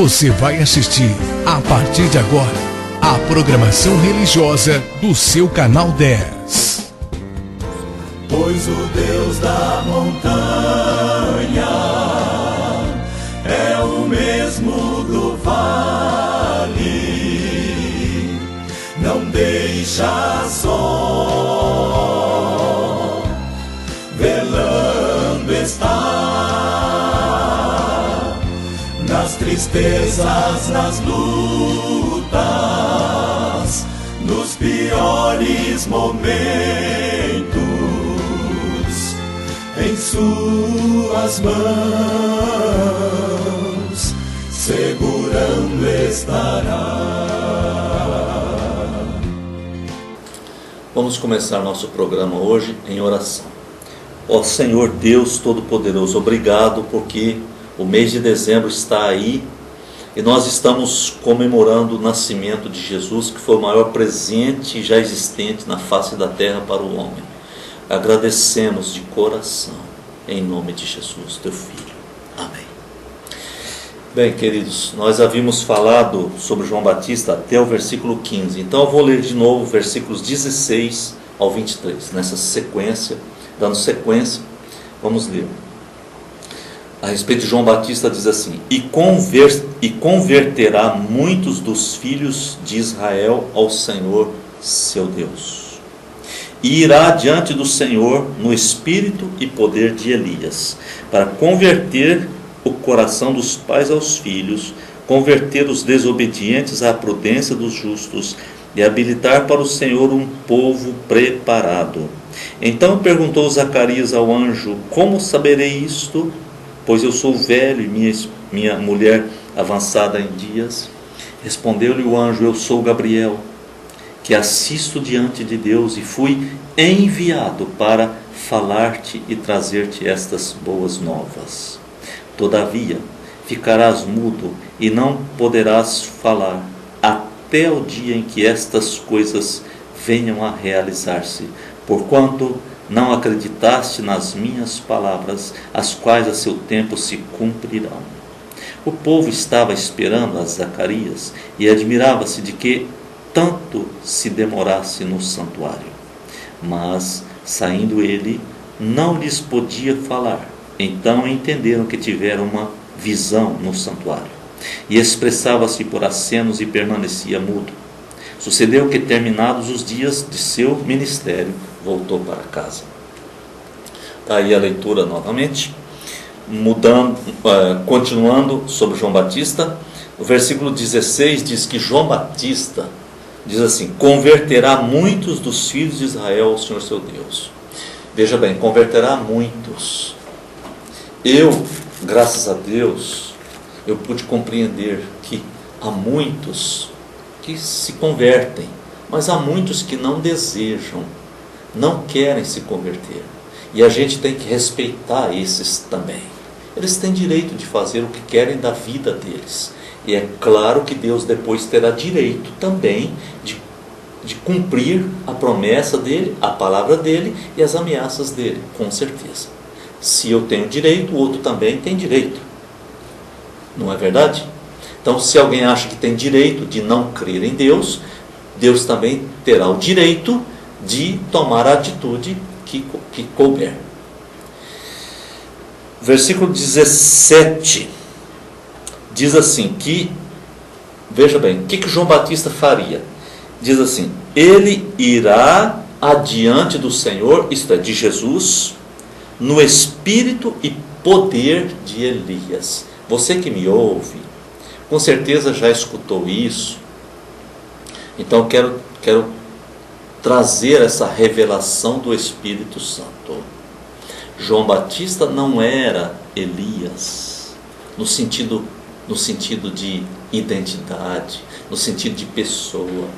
Você vai assistir, a partir de agora, a programação religiosa do seu canal 10. Pois o Deus da montanha é o mesmo do vale, não deixa só, velando está, nas tristezas, nas lutas, nos piores momentos, em suas mãos segurando estará. Vamos começar nosso programa hoje em oração. Ó Senhor Deus Todo-Poderoso, obrigado porque o mês de dezembro está aí e nós estamos comemorando o nascimento de Jesus, que foi o maior presente já existente na face da terra para o homem. Agradecemos de coração, em nome de Jesus, teu Filho. Amém. Bem, queridos, nós havíamos falado sobre João Batista até o versículo 15. Então eu vou ler de novo versículos 16 ao 23. Nessa sequência, dando sequência, vamos ler. A respeito de João Batista diz assim: E converterá muitos dos filhos de Israel ao Senhor seu Deus. E irá diante do Senhor no espírito e poder de Elias, para converter o coração dos pais aos filhos, converter os desobedientes à prudência dos justos, e habilitar para o Senhor um povo preparado. Então perguntou Zacarias ao anjo: Como saberei isto? Pois eu sou velho e minha mulher avançada em dias. Respondeu-lhe o anjo: Eu sou Gabriel, que assisto diante de Deus, e fui enviado para falar-te e trazer-te estas boas novas. Todavia, ficarás mudo e não poderás falar, até o dia em que estas coisas venham a realizar-se, porquanto não acreditaste nas minhas palavras, as quais a seu tempo se cumprirão. O povo estava esperando a Zacarias e admirava-se de que tanto se demorasse no santuário. Mas, saindo ele, não lhes podia falar. Então entenderam que tiveram uma visão no santuário. E expressava-se por acenos e permanecia mudo. Sucedeu que, terminados os dias de seu ministério, voltou para casa. Está aí a leitura novamente. Continuando sobre João Batista, o versículo 16 diz que João Batista diz assim: converterá muitos dos filhos de Israel ao Senhor seu Deus. Veja bem, converterá muitos. Eu, graças a Deus, eu pude compreender que há muitos que se convertem, mas há muitos que não desejam, não querem se converter. E a gente tem que respeitar esses também. Eles têm direito de fazer o que querem da vida deles. E é claro que Deus depois terá direito também de cumprir a promessa dele, a palavra dele e as ameaças dele, com certeza. Se eu tenho direito, o outro também tem direito. Não é verdade? Então, se alguém acha que tem direito de não crer em Deus, Deus também terá o direito de tomar a atitude que couber. Versículo 17 diz assim que, veja bem, o que João Batista faria? Diz assim: ele irá adiante do Senhor, isto é, de Jesus, no espírito e poder de Elias. Você que me ouve, com certeza já escutou isso. Então quero trazer essa revelação do Espírito Santo. João Batista não era Elias no sentido de identidade, no sentido de pessoa,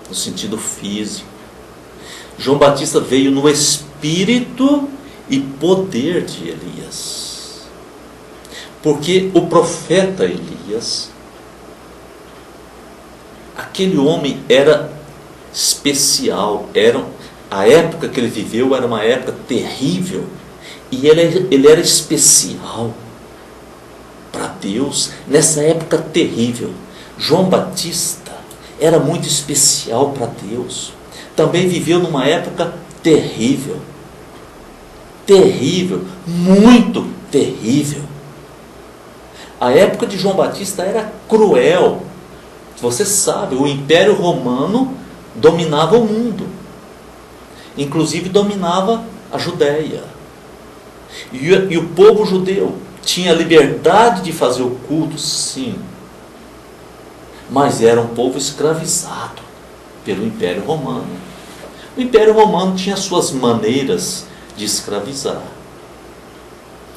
no sentido físico. João Batista veio no espírito e poder de Elias, porque o profeta Elias, aquele homem era especial, a época que ele viveu era uma época terrível, e ele era especial para Deus nessa época terrível. João Batista era muito especial para Deus. Também viveu numa época terrível. Terrível, muito terrível. A época de João Batista era cruel. Você sabe, o Império Romano dominava o mundo. Inclusive dominava a Judéia. E o povo judeu tinha liberdade de fazer o culto, sim. Mas era um povo escravizado pelo Império Romano. O Império Romano tinha suas maneiras de escravizar.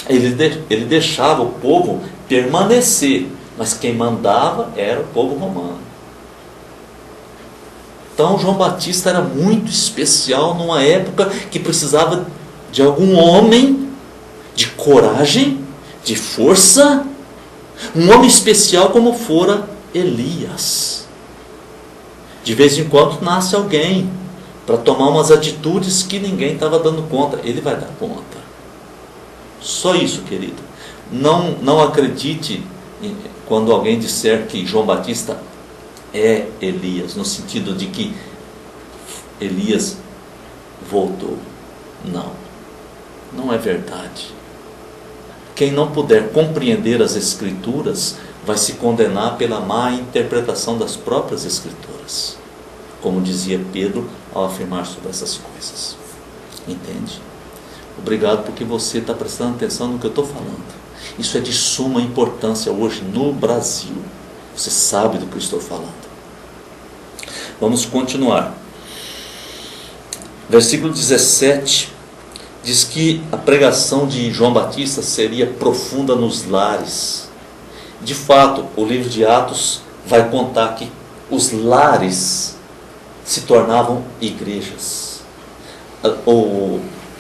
Ele deixava o povo permanecer, mas quem mandava era o povo romano. Então João Batista era muito especial numa época que precisava de algum homem de coragem, de força, um homem especial como fora Elias. De vez em quando nasce alguém para tomar umas atitudes que ninguém estava dando conta. Ele vai dar conta. Só isso, querido. Não acredite quando alguém disser que João Batista é Elias, no sentido de que Elias voltou. Não é verdade. Quem não puder compreender as Escrituras vai se condenar pela má interpretação das próprias Escrituras, como dizia Pedro ao afirmar sobre essas coisas. Entende? Obrigado porque você está prestando atenção no que eu estou falando. Isso é de suma importância hoje no Brasil. Você sabe do que eu estou falando. Vamos continuar. Versículo 17 diz que a pregação de João Batista seria profunda nos lares. De fato, o livro de Atos vai contar que os lares se tornavam igrejas.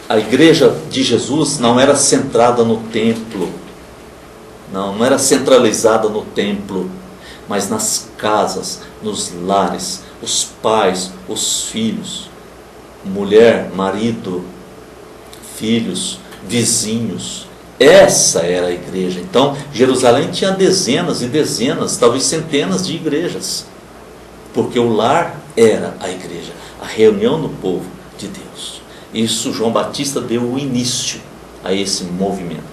A igreja de Jesus não era centrada no templo, não era centralizada no templo, mas nas casas, nos lares, os pais, os filhos, mulher, marido, filhos, vizinhos. Essa era a igreja. Então, Jerusalém tinha dezenas e dezenas, talvez centenas de igrejas, porque o lar era a igreja, a reunião do povo de Deus. Isso João Batista deu o início a esse movimento.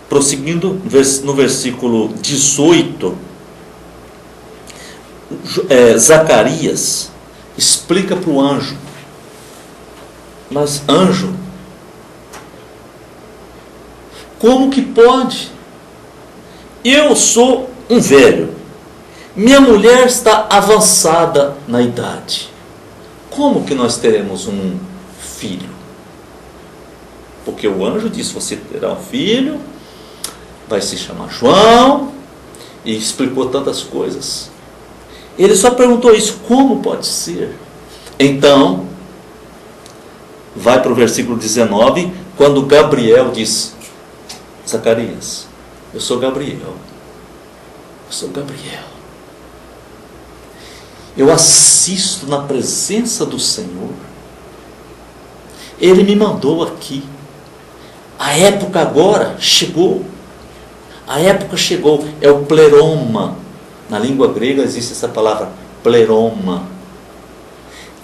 Prosseguindo no versículo 18, Zacarias explica para o anjo: mas anjo, como que pode? Eu sou um velho, minha mulher está avançada na idade. Como que nós teremos um filho? Porque o anjo disse: você terá um filho, vai se chamar João, e explicou tantas coisas. Ele só perguntou isso: como pode ser? Então, vai para o versículo 19, quando Gabriel diz: Zacarias, eu sou Gabriel. Eu sou Gabriel. Eu assisto na presença do Senhor. Ele me mandou aqui. A época agora chegou. A época chegou. É o pleroma. Na língua grega existe essa palavra, pleroma,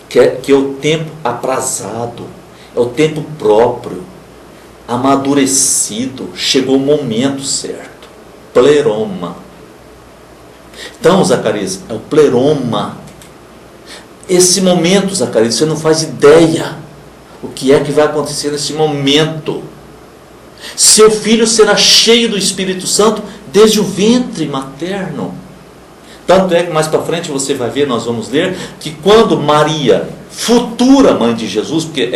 que é o tempo aprazado, é o tempo próprio, amadurecido. Chegou o momento certo. Pleroma. Então, Zacarias, é o pleroma. Esse momento, Zacarias, você não faz ideia o que é que vai acontecer nesse momento. Seu filho será cheio do Espírito Santo desde o ventre materno. Tanto é que mais para frente você vai ver, nós vamos ler, que quando Maria, futura mãe de Jesus, porque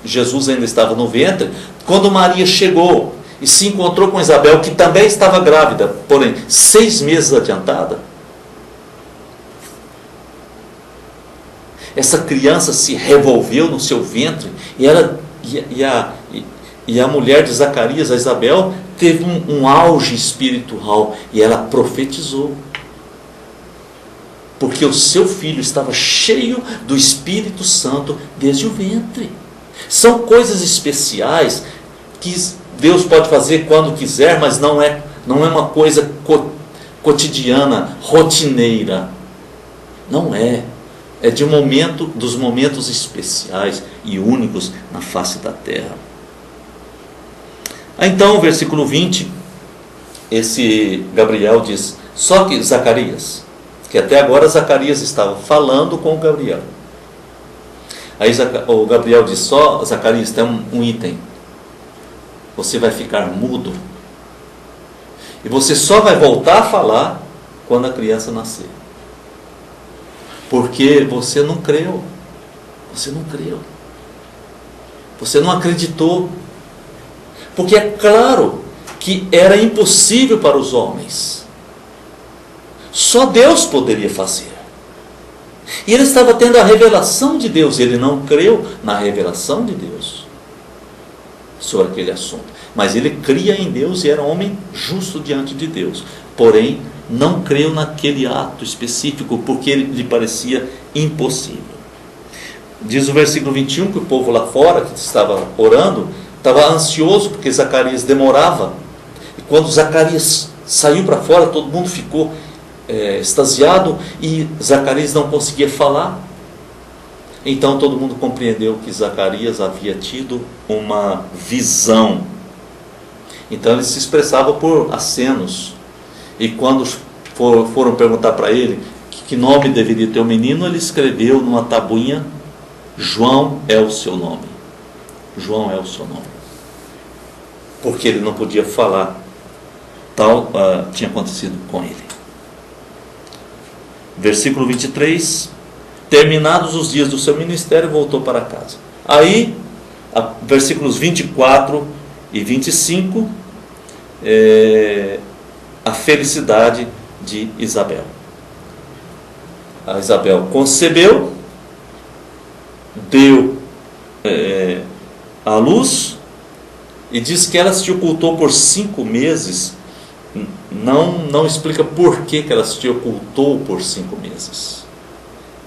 Jesus ainda estava no ventre, quando Maria chegou e se encontrou com Isabel, que também estava grávida, porém 6 meses adiantada, essa criança se revolveu no seu ventre, e a mulher de Zacarias, a Isabel, teve um auge espiritual, e ela profetizou, porque o seu filho estava cheio do Espírito Santo desde o ventre. São coisas especiais que Deus pode fazer quando quiser, mas não é uma coisa cotidiana, rotineira. Não é. É dos momentos especiais e únicos na face da terra. Então, versículo 20, esse Gabriel diz: só que Zacarias, que até agora Zacarias estava falando com o Gabriel. Aí o Gabriel diz: só Zacarias, tem um item. Você vai ficar mudo. E você só vai voltar a falar quando a criança nascer. Porque você não creu. Você não creu. Você não acreditou. Porque é claro que era impossível para os homens. Só Deus poderia fazer. E ele estava tendo a revelação de Deus. Ele não creu na revelação de Deus sobre aquele assunto. Mas ele cria em Deus e era um homem justo diante de Deus. Porém, não creu naquele ato específico, porque lhe parecia impossível. Diz o versículo 21 que o povo lá fora, que estava orando, estava ansioso porque Zacarias demorava. E quando Zacarias saiu para fora, todo mundo ficou extasiado e Zacarias não conseguia falar. Então todo mundo compreendeu que Zacarias havia tido uma visão. Então ele se expressava por acenos. E quando foram perguntar para ele que nome deveria ter o menino, ele escreveu numa tabuinha: João é o seu nome. João é o seu nome. Porque ele não podia falar. Tal tinha acontecido com ele. Versículo 23. Terminados os dias do seu ministério, voltou para casa. Aí, versículos 24 e 25, a felicidade de Isabel. A Isabel concebeu, deu à luz, e diz que ela se ocultou por 5 meses. Não explica por que ela se ocultou por 5 meses.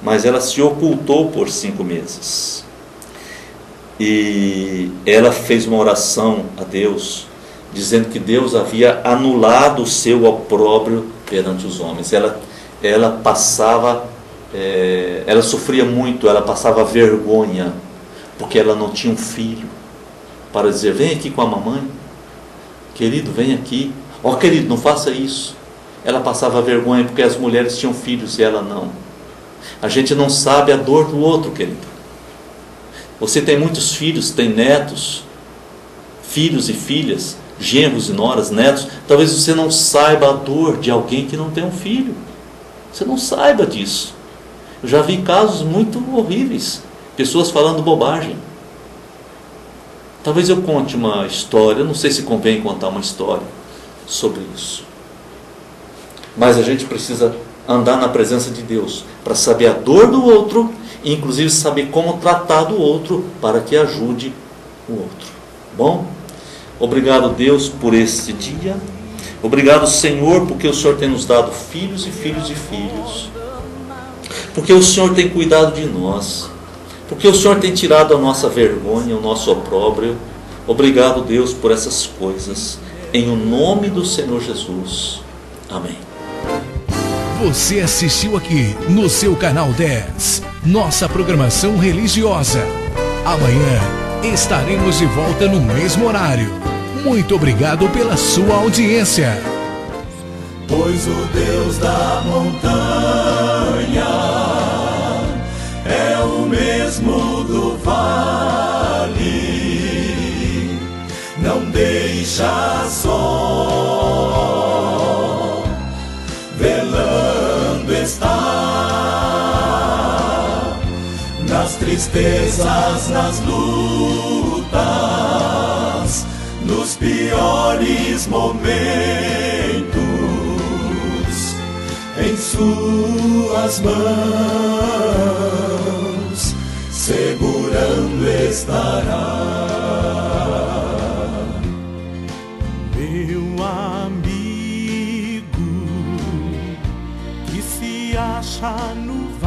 Mas ela se ocultou por 5 meses. E ela fez uma oração a Deus, dizendo que Deus havia anulado o seu opróbrio perante os homens. Ela passava, ela sofria muito, ela passava vergonha, porque ela não tinha um filho, para dizer: vem aqui com a mamãe, querido, vem aqui. Ó, querido, não faça isso. Ela passava vergonha porque as mulheres tinham filhos e ela não. A gente não sabe a dor do outro, querido. Você tem muitos filhos, tem netos, filhos e filhas, genros e noras, netos. Talvez você não saiba a dor de alguém que não tem um filho. Você não saiba disso. Eu já vi casos muito horríveis, pessoas falando bobagem. Talvez eu conte uma história, não sei se convém contar uma história sobre isso. Mas a gente precisa andar na presença de Deus para saber a dor do outro e inclusive saber como tratar do outro para que ajude o outro. Bom? Obrigado, Deus, por este dia. Obrigado, Senhor, porque o Senhor tem nos dado filhos e filhos e filhos. Porque o Senhor tem cuidado de nós. Porque o Senhor tem tirado a nossa vergonha, o nosso opróbrio. Obrigado, Deus, por essas coisas. Em o nome do Senhor Jesus. Amém. Você assistiu aqui no seu canal 10, nossa programação religiosa. Amanhã estaremos de volta no mesmo horário. Muito obrigado pela sua audiência. Pois o Deus da montanha é o mesmo do vale, não deixa só, velando está, nas tristezas, nas lutas, nos piores momentos, em suas mãos segurando estará. Meu amigo que se acha no